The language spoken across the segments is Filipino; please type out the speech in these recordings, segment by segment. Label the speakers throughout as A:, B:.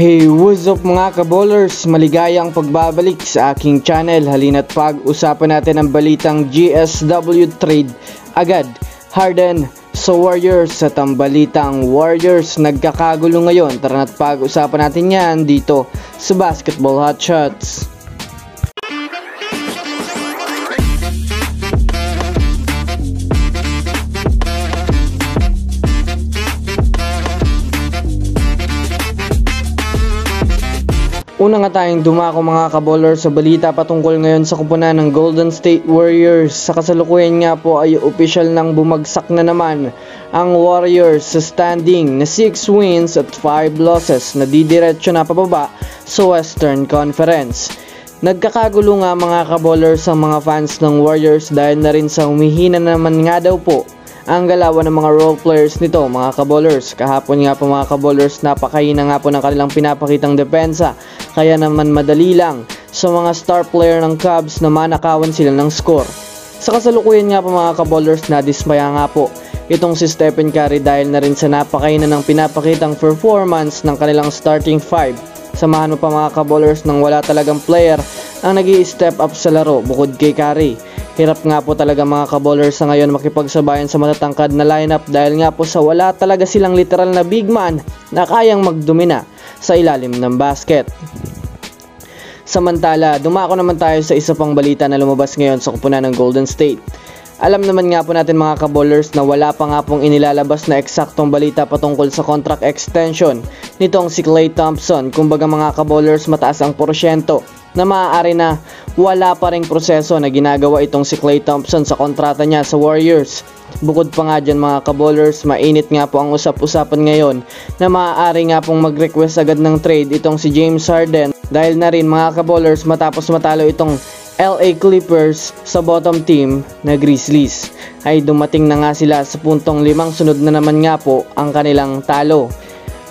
A: Hey, what's up mga kabowlers? Maligayang pagbabalik sa aking channel. Halina't pag-usapan natin ang balitang GSW trade agad. Harden sa Warriors at ang balitang Warriors nagkakagulo ngayon. Tara na't pag-usapan natin yan dito sa Basketball Hotshots. Una nga tayong dumako mga kabowlers sa balita patungkol ngayon sa kupunan ng Golden State Warriors. Sa kasalukuyan nga po ay opisyal nang bumagsak na naman ang Warriors sa standing na 6 wins at 5 losses na didiretso na pababa sa Western Conference. Nagkakagulo nga mga kabowlers ang mga fans ng Warriors dahil na rin sa humihina naman nga daw po ang galawan ng mga role players nito mga kabowlers. Kahapon nga po mga kabowlers, napakahina nga po ng kanilang pinapakitang depensa, kaya naman madali lang sa mga star player ng Cubs na manakawan sila ng score. Sa kasalukuyan nga po mga kabowlers, nadismaya nga po itong si Stephen Curry dahil na rin sa napakahina ng pinapakitang performance ng kanilang starting 5. Samahan mo pa mga kabowlers nang wala talagang player ang nag-i-step up sa laro bukod kay Curry. Hirap nga po talaga mga kabowlers sa ngayon makipagsabayan sa matatangkad na lineup dahil nga po sa wala talaga silang literal na big man na kayang magdomina sa ilalim ng basket. Samantala, dumako naman tayo sa isa pang balita na lumabas ngayon sa kupunan ng Golden State. Alam naman nga po natin mga kabowlers na wala pa nga pong inilalabas na eksaktong balita patungkol sa contract extension nitong si Klay Thompson. Kumbaga mga kabowlers, mataas ang porsyento na maaari na wala pa ring proseso na ginagawa itong si Klay Thompson sa kontrata niya sa Warriors. Bukod pa nga dyan mga kabowlers, mainit nga po ang usap-usapan ngayon na maaari nga pong mag-request agad ng trade itong si James Harden dahil na rin mga kabowlers matapos matalo itong LA Clippers sa bottom team na Grizzlies ay dumating na nga sila sa puntong 5 sunod na naman nga po ang kanilang talo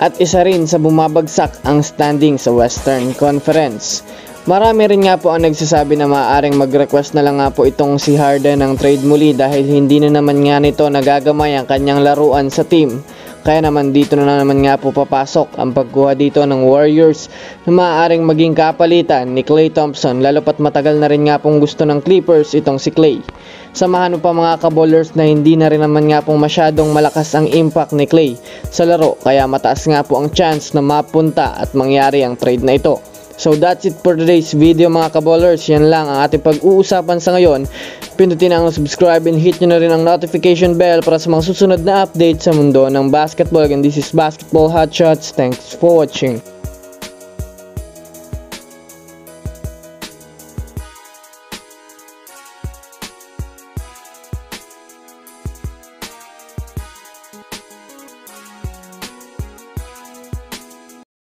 A: at isa rin sa bumabagsak ang standing sa Western Conference. Marami rin nga po ang nagsasabi na maaaring mag-request na lang nga po itong si Harden ng trade muli dahil hindi na naman nga nito nagagamay ang kanyang laruan sa team. Kaya naman dito na naman nga po papasok ang pagkuha dito ng Warriors na maaaring maging kapalitan ni Klay Thompson, lalo pat matagal na rin nga pong gusto ng Clippers itong si Klay. Samahan mo pa mga kabowlers na hindi na rin naman nga pong masyadong malakas ang impact ni Klay sa laro, kaya mataas nga po ang chance na mapunta at mangyari ang trade na ito. So that's it for today's video mga kabowlers. Yan lang ang ating pag-uusapan sa ngayon. Pindutin ang subscribe and hit nyo na rin ang notification bell para sa mga susunod na update sa mundo ng basketball. And this is Basketball Hotshots. Thanks for watching.